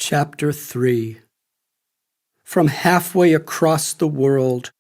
Chapter 3. From halfway across the world,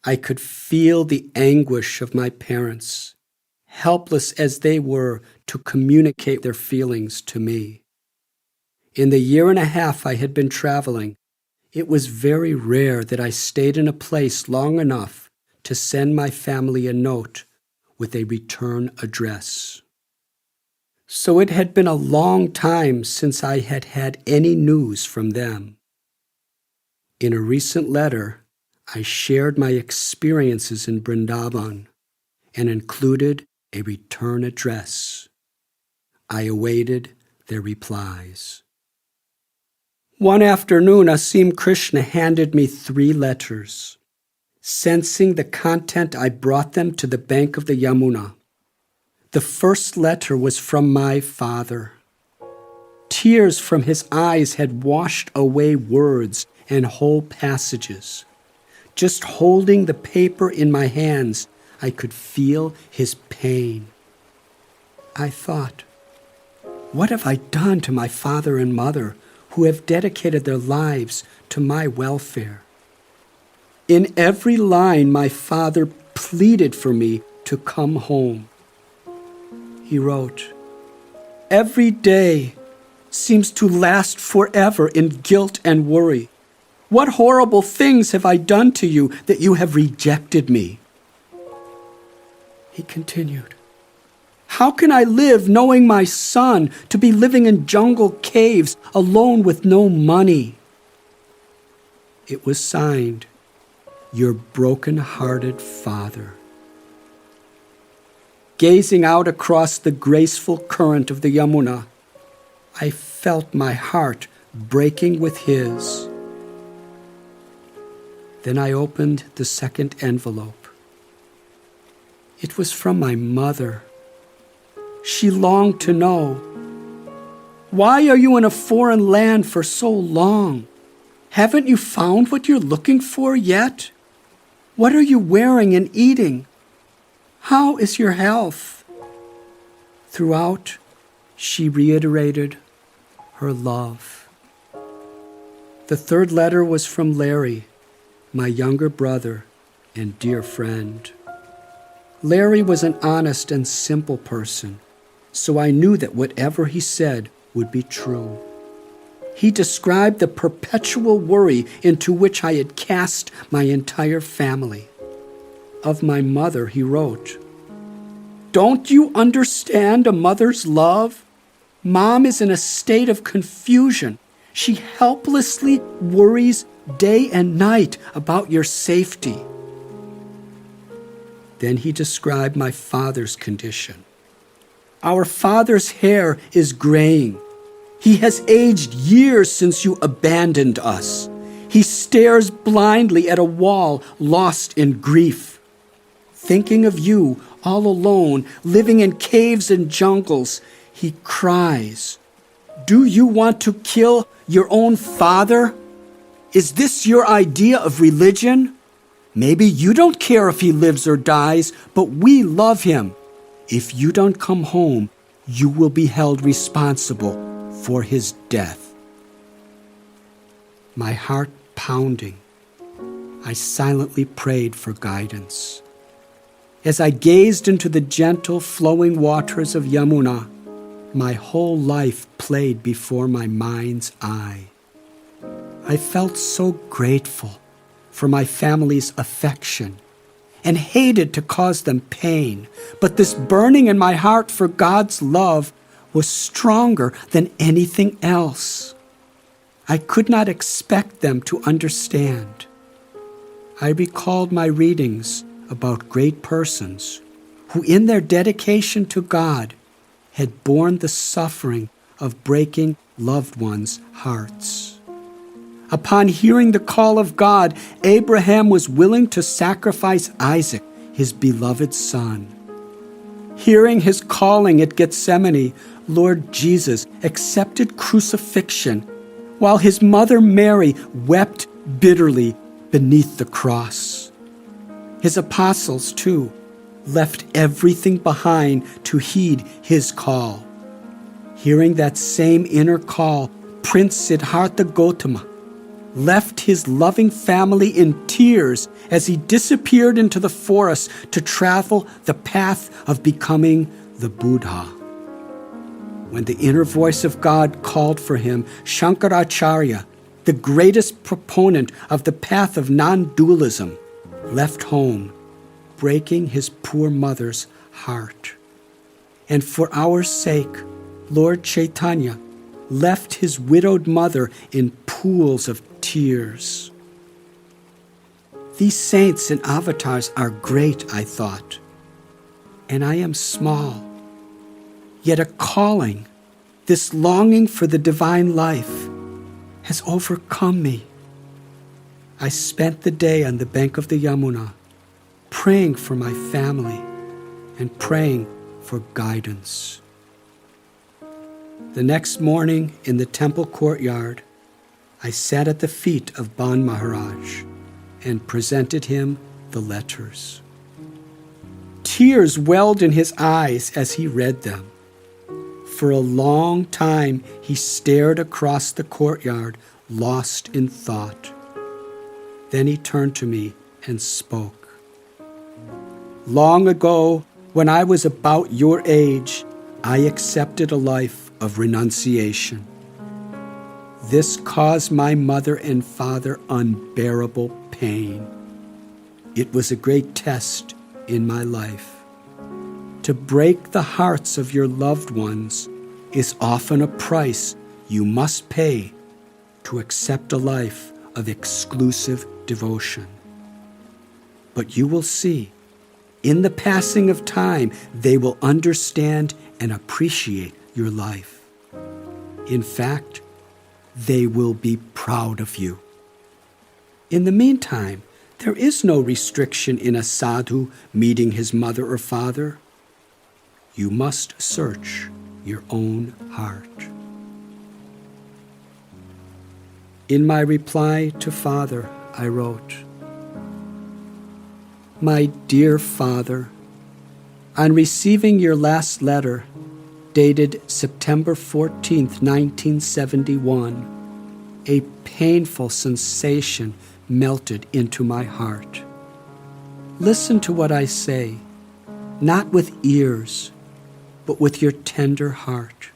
I could feel the anguish of my parents, helpless as they were to communicate their feelings to me. In the year and a half I had been traveling, it was very rare that I stayed in a place long enough to send my family a note with a return address. So it had been a long time since I had had any news from them. In a recent letter, I shared my experiences in Vrindavan and included a return address. I awaited their replies. One afternoon, Asim Krishna handed me 3 letters. Sensing the content, I brought them to the bank of the Yamuna. The first letter was from my father. Tears from his eyes had washed away words and whole passages. Just holding the paper in my hands, I could feel his pain. I thought, what have I done to my father and mother who have dedicated their lives to my welfare? In every line, my father pleaded for me to come home. He wrote, "Every day seems to last forever in guilt and worry. What horrible things have I done to you that you have rejected me?" He continued, "How can I live knowing my son to be living in jungle caves alone with no money?" It was signed, "Your broken-hearted father." Gazing out across the graceful current of the Yamuna, I felt my heart breaking with his. Then I opened the second envelope. It was from my mother. She longed to know, "Why are you in a foreign land for so long? Haven't you found what you're looking for yet? What are you wearing and eating? How is your health?" Throughout, she reiterated her love. The third letter was from Larry, my younger brother and dear friend. Larry was an honest and simple person, so I knew that whatever he said would be true. He described the perpetual worry into which I had cast my entire family. Of my mother, he wrote, "Don't you understand a mother's love? Mom is in a state of confusion. She helplessly worries day and night about your safety." Then he described my father's condition. "Our father's hair is graying. He has aged years since you abandoned us. He stares blindly at a wall, lost in grief. Thinking of you, all alone, living in caves and jungles, he cries, 'Do you want to kill your own father? Is this your idea of religion? Maybe you don't care if he lives or dies, but we love him. If you don't come home, you will be held responsible for his death.'" My heart pounding, I silently prayed for guidance. As I gazed into the gentle flowing waters of Yamuna, my whole life played before my mind's eye. I felt so grateful for my family's affection and hated to cause them pain, but this burning in my heart for God's love was stronger than anything else. I could not expect them to understand. I recalled my readings about great persons who, in their dedication to God, had borne the suffering of breaking loved ones' hearts. Upon hearing the call of God, Abraham was willing to sacrifice Isaac, his beloved son. Hearing his calling at Gethsemane, Lord Jesus accepted crucifixion, while his mother Mary wept bitterly beneath the cross. His apostles, too, left everything behind to heed his call. Hearing that same inner call Prince Siddhartha Gautama left his loving family in tears as he disappeared into the forest to travel the path of becoming the Buddha. When the inner voice of God called for him, Shankaracharya, the greatest proponent of the path of non-dualism, left home, breaking his poor mother's heart. And for our sake, Lord Chaitanya left his widowed mother in pools of tears. These saints and avatars are great, I thought, and I am small. Yet a calling, this longing for the divine life, has overcome me. I spent the day on the bank of the Yamuna, praying for my family and praying for guidance. The next morning in the temple courtyard, I sat at the feet of Ban Maharaj and presented him the letters. Tears welled in his eyes as he read them. For a long time he stared across the courtyard, lost in thought. Then he turned to me and spoke. Long ago, when I was about your age, I accepted a life of renunciation. This caused my mother and father unbearable pain. It was a great test in my life. To break the hearts of your loved ones is often a price you must pay to accept a life of exclusive devotion. But you will see, in the passing of time, they will understand and appreciate your life. In fact, they will be proud of you. In the meantime, there is no restriction in a sadhu meeting his mother or father. You must search your own heart. In my reply to Father, I wrote, My dear Father, on receiving your last letter, dated September 14th, 1971, a painful sensation melted into my heart. Listen to what I say, not with ears, but with your tender heart.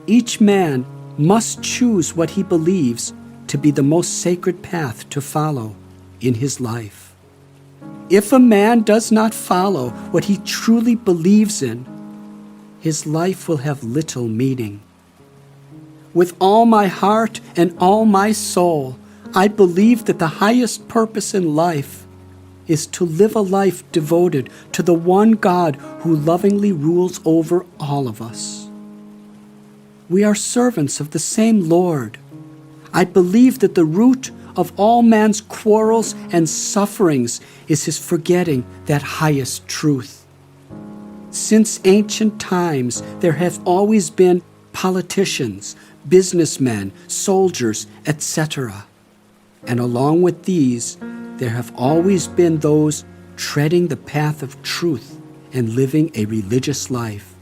Each man must choose what he believes to be the most sacred path to follow in his life. If a man does not follow what he truly believes in, his life will have little meaning. With all my heart and all my soul, I believe that the highest purpose in life is to live a life devoted to the one God who lovingly rules over all of us. We are servants of the same Lord. I believe that the root of all man's quarrels and sufferings is his forgetting that highest truth. Since ancient times, there have always been politicians, businessmen, soldiers, etc. And along with these, there have always been those treading the path of truth and living a religious life.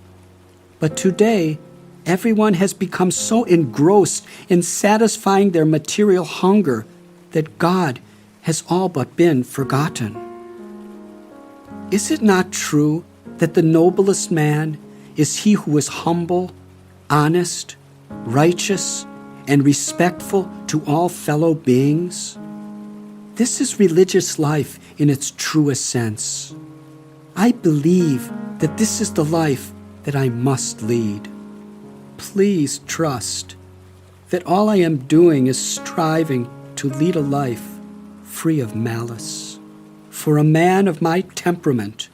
But today, everyone has become so engrossed in satisfying their material hunger that God has all but been forgotten. Is it not true that the noblest man is he who is humble, honest, righteous, and respectful to all fellow beings? This is religious life in its truest sense. I believe that this is the life that I must lead. Please trust that all I am doing is striving to lead a life free of malice. For a man of my temperament,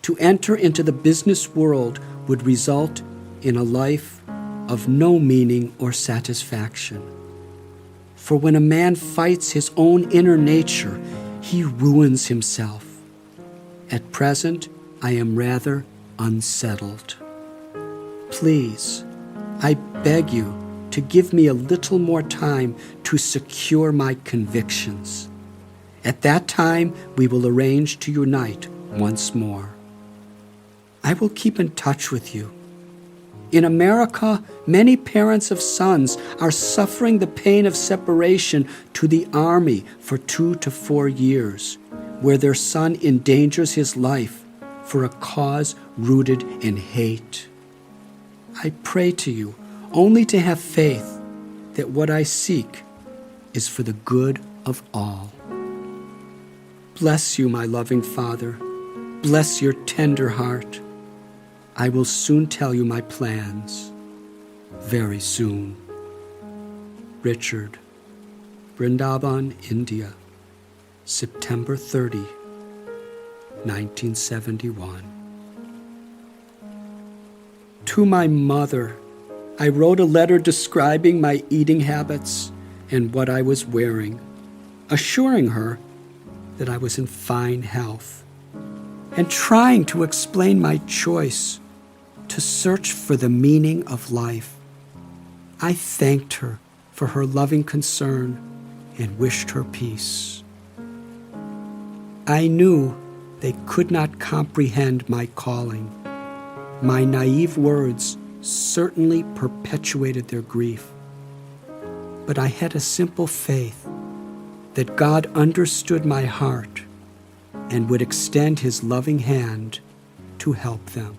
to enter into the business world would result in a life of no meaning or satisfaction. For when a man fights his own inner nature, he ruins himself. At present, I am rather unsettled. Please, I beg you to give me a little more time to secure my convictions. At that time, we will arrange to unite once more. I will keep in touch with you. In America, many parents of sons are suffering the pain of separation to the army for 2 to 4 years, where their son endangers his life for a cause rooted in hate. I pray to you only to have faith that what I seek is for the good of all. Bless you, my loving Father. Bless your tender heart. I will soon tell you my plans. Very soon. Richard, Vrindavan, India, September 30, 1971. To my mother, I wrote a letter describing my eating habits and what I was wearing, assuring her that I was in fine health, and trying to explain my choice to search for the meaning of life. I thanked her for her loving concern and wished her peace. I knew they could not comprehend my calling. My naive words certainly perpetuated their grief, but I had a simple faith that God understood my heart and would extend his loving hand to help them.